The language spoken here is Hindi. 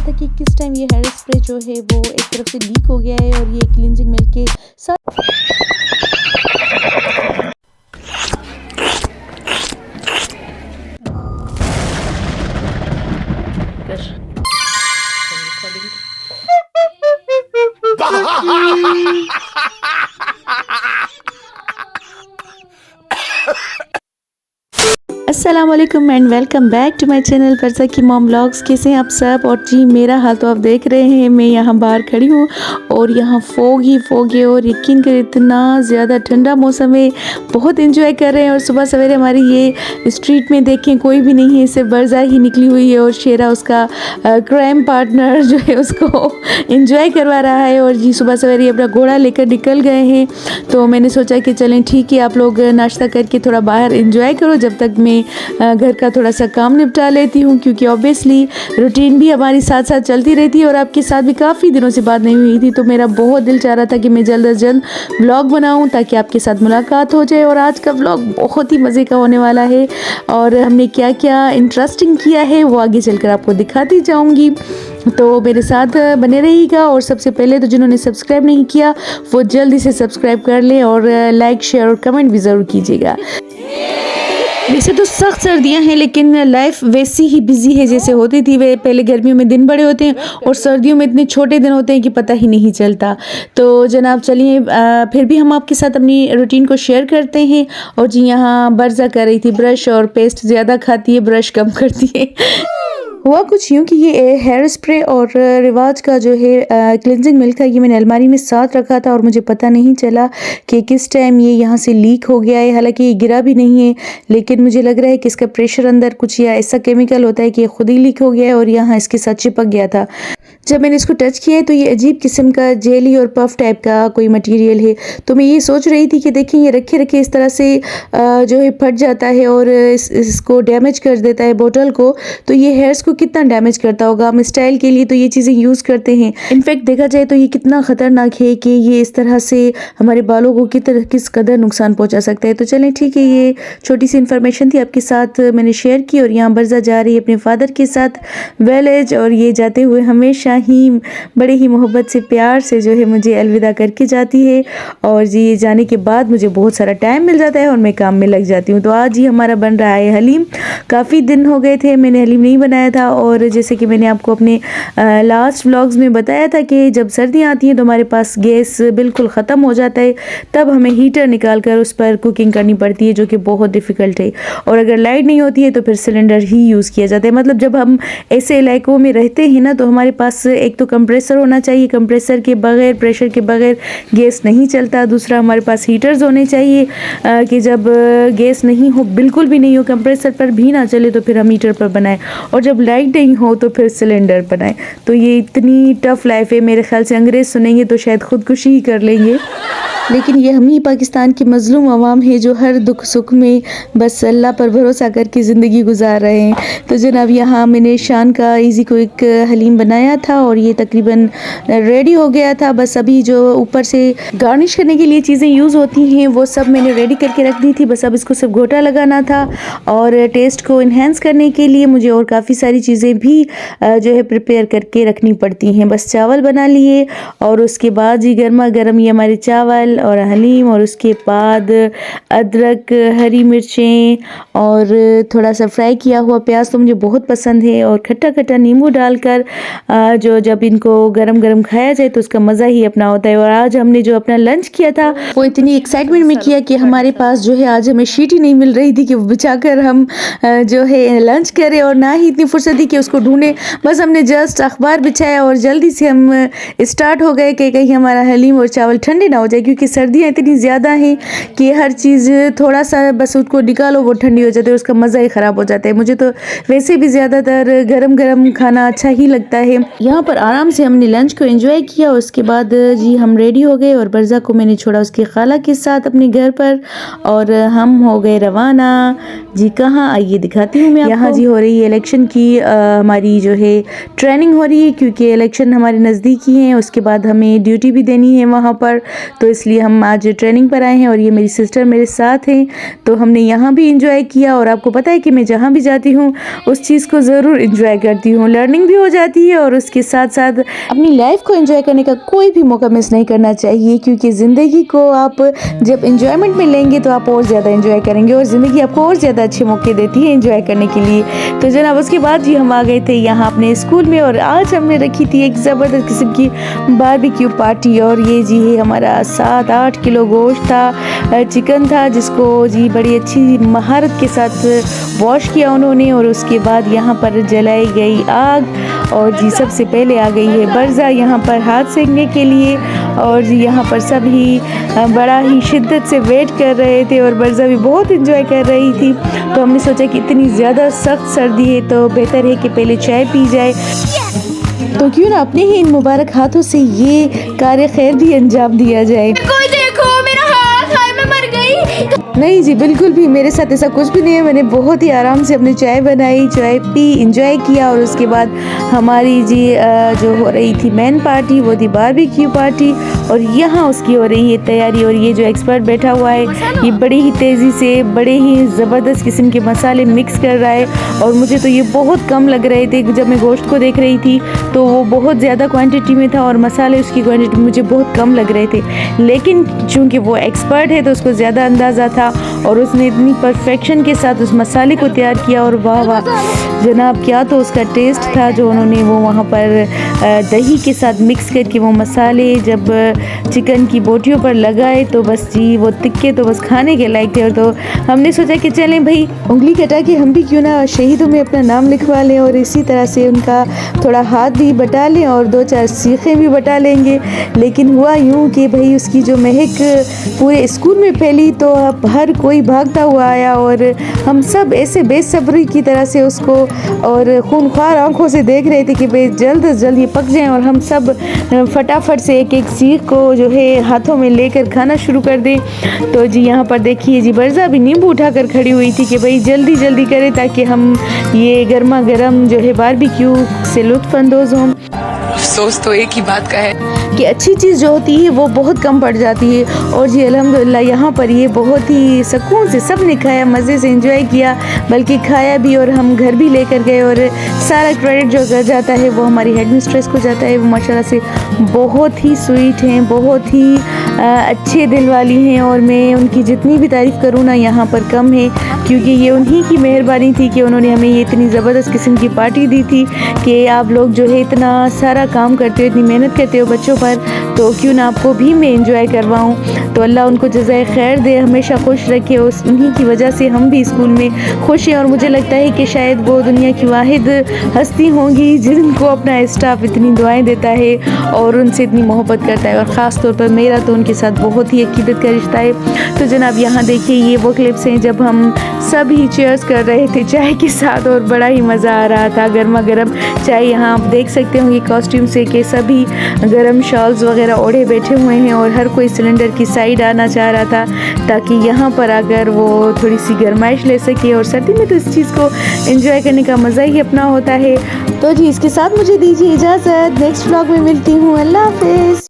था कि किस टाइम ये हेयर स्प्रे जो है वो एक तरफ से लीक हो गया है और ये क्लींजिंग मिल्क के साथ अस्सलामुअलैकुम and welcome back to my channel Parsa की मॉम व्लॉग्स। कैसे हैं आप सब? और जी मेरा हाल तो आप देख रहे हैं, मैं यहाँ बाहर खड़ी हूँ और यहाँ फोग है और यकीन करें इतना ज़्यादा ठंडा मौसम है, बहुत एंजॉय कर रहे हैं। और सुबह सवेरे हमारी ये स्ट्रीट में देखें कोई भी नहीं है, सिर्फ बरजा ही निकली हुई है और शेरा उसका क्राइम पार्टनर जो है उसको एंजॉय करवा रहा है। और जी सुबह सवेरे अपना घोड़ा लेकर निकल गए हैं, तो मैंने सोचा कि चलें ठीक है आप लोग नाश्ता करके थोड़ा बाहर एंजॉय करो जब तक मैं घर का थोड़ा सा काम निपटा लेती हूँ, क्योंकि ऑब्वियसली रूटीन भी हमारी साथ साथ चलती रहती है और आपके साथ भी काफ़ी दिनों से बात नहीं हुई थी। तो मेरा बहुत दिल चाह रहा था कि मैं जल्द अज जल्द व्लॉग बनाऊँ ताकि आपके साथ मुलाकात हो जाए। और आज का व्लॉग बहुत ही मज़े का होने वाला है और हमने क्या क्या इंटरेस्टिंग किया है वो आगे चलकर आपको दिखाती जाऊँगी, तो मेरे साथ बने रहिएगा। और सबसे पहले तो जिन्होंने सब्सक्राइब नहीं किया वो जल्दी से सब्सक्राइब कर लें और लाइक शेयर और कमेंट भी ज़रूर कीजिएगा। वैसे तो सख्त सर्दियां हैं लेकिन लाइफ वैसी ही बिजी है जैसे होती थी। वे पहले गर्मियों में दिन बड़े होते हैं और सर्दियों में इतने छोटे दिन होते हैं कि पता ही नहीं चलता। तो जनाब चलिए फिर भी हम आपके साथ अपनी रूटीन को शेयर करते हैं। और जी यहाँ बरजा कर रही थी ब्रश, और पेस्ट ज़्यादा खाती है ब्रश कम करती है। हुआ कुछ यूँ कि ये हेयर स्प्रे और रिवाज का जो है क्लिनजिंग मिल्क था, ये मैंने अलमारी में साथ रखा था और मुझे पता नहीं चला कि किस टाइम ये यहाँ से लीक हो गया है। हालांकि ये गिरा भी नहीं है, लेकिन मुझे लग रहा है कि इसका प्रेशर अंदर कुछ या ऐसा केमिकल होता है कि ये खुद ही लीक हो गया है और यहाँ इसके साथ चिपक गया था। जब मैंने इसको टच किया तो ये अजीब किस्म का जेली और पफ टाइप का कोई मटेरियल है। तो मैं ये सोच रही थी कि देखिए ये रखे रखे इस तरह से जो है फट जाता है और इसको डैमेज कर देता है बोतल को, तो ये हेयर्स को कितना डैमेज करता होगा। हम स्टाइल के लिए तो ये चीज़ें यूज़ करते हैं, इनफैक्ट देखा जाए तो ये कितना ख़तरनाक है कि ये इस तरह से हमारे बालों को किस कदर नुकसान पहुँचा सकता है। तो चलें ठीक है, ये छोटी सी इन्फॉर्मेशन थी आपके साथ मैंने शेयर की। और यहाँ बरजा जा रही है अपने फादर के साथ विलेज, और ये जाते हुए हमेशा ही बड़े ही मोहब्बत से प्यार से जो है मुझे अलविदा करके जाती है। और जी जाने के बाद मुझे बहुत सारा टाइम मिल जाता है और मैं काम में लग जाती हूँ। तो आज ही हमारा बन रहा है हलीम। काफ़ी दिन हो गए थे मैंने हलीम नहीं बनाया था, और जैसे कि मैंने आपको अपने लास्ट व्लॉग्स में बताया था कि जब सर्दियाँ आती हैं तो हमारे पास गैस बिल्कुल ख़त्म हो जाता है, तब हमें हीटर निकाल कर उस पर कुकिंग करनी पड़ती है, जो कि बहुत डिफ़िकल्ट है। और अगर लाइट नहीं होती है तो फिर सिलेंडर ही यूज़ किया जाता है। मतलब जब हम ऐसे इलाकों में रहते हैं ना, तो हमारे पास एक तो कंप्रेसर होना चाहिए, कंप्रेसर के बगैर प्रेशर के बगैर गैस नहीं चलता। दूसरा हमारे पास हीटर्स होने चाहिए कि जब गैस नहीं हो, बिल्कुल भी नहीं हो, कंप्रेसर पर भी ना चले तो फिर हम हीटर पर बनाएं, और जब लाइट नहीं हो तो फिर सिलेंडर बनाएं। तो ये इतनी टफ लाइफ है, मेरे ख्याल से अंग्रेज़ सुनेंगे तो शायद खुदकुशी ही कर लेंगे। लेकिन ये हम ही पाकिस्तान की मज़लूम आवाम है जो हर दुख सुख में बस अल्लाह पर भरोसा करके ज़िंदगी गुजार रहे हैं। तो जनाब यहाँ मैंने शान का इजी को एक हलीम बनाया था और ये तकरीबन रेडी हो गया था। बस अभी जो ऊपर से गार्निश करने के लिए चीज़ें यूज़ होती हैं वो सब मैंने रेडी करके रख दी थी। बस अब इसको सिर्फ घोटा लगाना था, और टेस्ट को इन्हेंस करने के लिए मुझे और काफ़ी सारी चीज़ें भी जो है प्रिपेयर करके रखनी पड़ती हैं। बस चावल बना लिए और उसके बाद ही गर्मा गर्म ये हमारे चावल और हलीम, और उसके बाद अदरक, हरी मिर्चें और थोड़ा सा फ्राई किया हुआ प्याज तो मुझे बहुत पसंद है, और खट्टा खट्टा नींबू डालकर जो जब इनको गरम गरम खाया जाए तो उसका मज़ा ही अपना होता है। और आज हमने जो अपना लंच किया था वो इतनी एक्साइटमेंट में किया कि हमारे पास जो है आज हमें शीट ही नहीं मिल रही थी कि वो बिछाकर हम जो है लंच करें, और ना ही इतनी फुर्सत थी कि उसको ढूंढें। बस हमने जस्ट अखबार बिछाया और जल्दी से हम स्टार्ट हो गए कि कहीं हमारा हलीम और चावल ठंडे ना हो जाए, क्योंकि सर्दियाँ इतनी ज़्यादा हैं कि हर चीज़ थोड़ा सा बस उसको निकालो वो ठंडी हो जाती है, उसका मज़ा ही ख़राब हो जाता है। मुझे तो वैसे भी ज़्यादातर गरम गरम खाना अच्छा ही लगता है। यहाँ पर आराम से हमने लंच को एंजॉय किया। उसके बाद जी हम रेडी हो गए और बरजा को मैंने छोड़ा उसकी खाला के साथ अपने घर पर, और हम हो गए रवाना। जी कहाँ आइए दिखाती हूँ मैं आपको। यहाँ जी हो रही है इलेक्शन की हमारी जो है ट्रेनिंग हो रही है, क्योंकि इलेक्शन हमारे नज़दीक ही हैं, उसके बाद हमें ड्यूटी भी देनी है वहाँ पर, तो इसलिए हम आज ट्रेनिंग पर आए हैं। और ये मेरी सिस्टर मेरे साथ हैं, तो हमने यहाँ भी इंजॉय किया। और आपको पता है कि मैं जहाँ भी जाती हूँ उस चीज़ को ज़रूर इंजॉय करती हूँ, लर्निंग भी हो जाती है और उसके साथ साथ अपनी लाइफ को एंजॉय करने का कोई भी मौका मिस नहीं करना चाहिए, क्योंकि ज़िंदगी को आप जब एंजॉयमेंट में लेंगे तो आप और ज़्यादा एंजॉय करेंगे और ज़िंदगी आपको और ज़्यादा अच्छे मौके देती है एंजॉय करने के लिए। तो जनाब उसके बाद जी हम आ गए थे यहाँ अपने स्कूल में, और आज हमने रखी थी एक ज़बरदस्त किस्म की बारबेक्यू पार्टी। और ये जी हमारा 7-8 किलो गोश्त था, चिकन था, जिसको जी बड़ी अच्छी महारत के साथ वॉश किया उन्होंने। और उसके बाद यहाँ पर जलाई गई आग, और जी सबसे पहले आ गई है बरज़ा यहाँ पर हाथ सेकने के लिए। और जी यहाँ पर सभी बड़ा ही शिद्दत से वेट कर रहे थे, और बरज़ा भी बहुत इंजॉय कर रही थी। तो हमने सोचा कि इतनी ज़्यादा सख्त सर्दी है तो बेहतर है कि पहले चाय पी जाए, तो क्यों ना अपने ही इन मुबारक हाथों से ये कार्य खैर भी अंजाम दिया जाए। कोई देखो मेरा हाथ, हाय मैं मर गई। नहीं जी बिल्कुल भी, मेरे साथ ऐसा कुछ भी नहीं है। मैंने बहुत ही आराम से अपनी चाय बनाई, चाय पी, इंजॉय किया। और उसके बाद हमारी जी जो हो रही थी मेन पार्टी, वो थी बारबेक्यू पार्टी, और यहाँ उसकी हो रही है तैयारी। और ये जो एक्सपर्ट बैठा हुआ है ये बड़ी ही तेज़ी से बड़े ही ज़बरदस्त किस्म के मसाले मिक्स कर रहा है, और मुझे तो ये बहुत कम लग रहे थे। जब मैं गोश्त को देख रही थी तो वो बहुत ज़्यादा क्वांटिटी में था और मसाले उसकी क्वांटिटी मुझे बहुत कम लग रहे थे, लेकिन चूँकि वो एक्सपर्ट है तो उसको ज़्यादा अंदाज़ा था, और उसने इतनी परफेक्शन के साथ उस मसाले को तैयार किया। और वाह वाह जनाब, क्या तो उसका टेस्ट था जो उन्होंने वो वहाँ पर दही के साथ मिक्स करके वो मसाले जब चिकन की बोटियों पर लगाए तो बस जी वो तिक्के तो बस खाने के लायक थे। और तो हमने सोचा कि चलें भाई उंगली कटा के हम भी क्यों ना शहीदों में अपना नाम लिखवा लें, और इसी तरह से उनका थोड़ा हाथ भी बटा लें और 2-4 सीखें भी बटा लेंगे। लेकिन हुआ यूँ कि भाई उसकी जो महक पूरे स्कूल में फैली, तो अब हर कोई भागता हुआ आया, और हम सब ऐसे बेसब्री की तरह से उसको और खूनख्वार आंखों से देख रहे थे कि भाई जल्द से जल्द ये पक जाएं और हम सब फटाफट से एक एक सीख को जो है हाथों में लेकर खाना शुरू कर दें। तो जी यहाँ पर देखिए जी बरज़ा भी नींबू उठाकर खड़ी हुई थी कि भाई जल्दी जल्दी करें ताकि हम ये गर्मा गर्म जो है बारबेक्यू से लुत्फ़अंदोज़ हों। अफसोस तो एक ही बात का है कि अच्छी चीज़ जो होती है वो बहुत कम पड़ जाती है। और जी अल्हम्दुलिल्लाह यहाँ पर ये बहुत ही सुकून से सब ने खाया, मज़े से एंजॉय किया, बल्कि खाया भी और हम घर भी लेकर गए। और सारा क्रेडिट जो कर जाता है वो हमारी हेड मिस्ट्रेस को जाता है। वो माशाल्लाह से बहुत ही स्वीट हैं, बहुत ही अच्छे दिल वाली हैं, और मैं उनकी जितनी भी तारीफ़ करूँ ना यहाँ पर कम है, क्योंकि ये उन्हीं की मेहरबानी थी कि उन्होंने हमें ये इतनी ज़बरदस्त किस्म की पार्टी दी थी कि आप लोग जो है इतना सारा काम करते हो, इतनी मेहनत करते हो बच्चों पर, तो क्यों ना आपको भी मैं एंजॉय करवाऊँ। तो अल्लाह उनको जज़ाए खैर दे, हमेशा खुश रखे, उस उन्हीं की वजह से हम भी स्कूल में खुश हैं। और मुझे लगता है कि शायद वो दुनिया की वाहिद हस्ती होंगी जिनको अपना स्टाफ इतनी दुआएं देता है और उनसे इतनी मोहब्बत करता है, और ख़ास तौर पर मेरा तो उनके साथ बहुत ही अकीदत का रिश्ता है। तो जनाब यहाँ देखिए ये वो क्लिप्स हैं जब हम सब ही चेयर्स कर रहे थे चाय के साथ, और बड़ा ही मज़ा आ रहा था। गर्मा गर्म चाय, यहाँ आप देख सकते होंगे कॉस्ट्यूम से कि सभी गर्म शॉल्स वगैरह ओढ़े बैठे हुए हैं, और हर कोई सिलेंडर की साइड आना चाह रहा था ताकि यहाँ पर आकर वो थोड़ी सी गर्माइश ले सके। और सर्दी में तो इस चीज़ को एंजॉय करने का मज़ा ही अपना होता है। तो जी इसके साथ मुझे दीजिए इजाज़त, नेक्स्ट व्लॉग में मिलती हूँ। अल्लाह हाफ़िज़।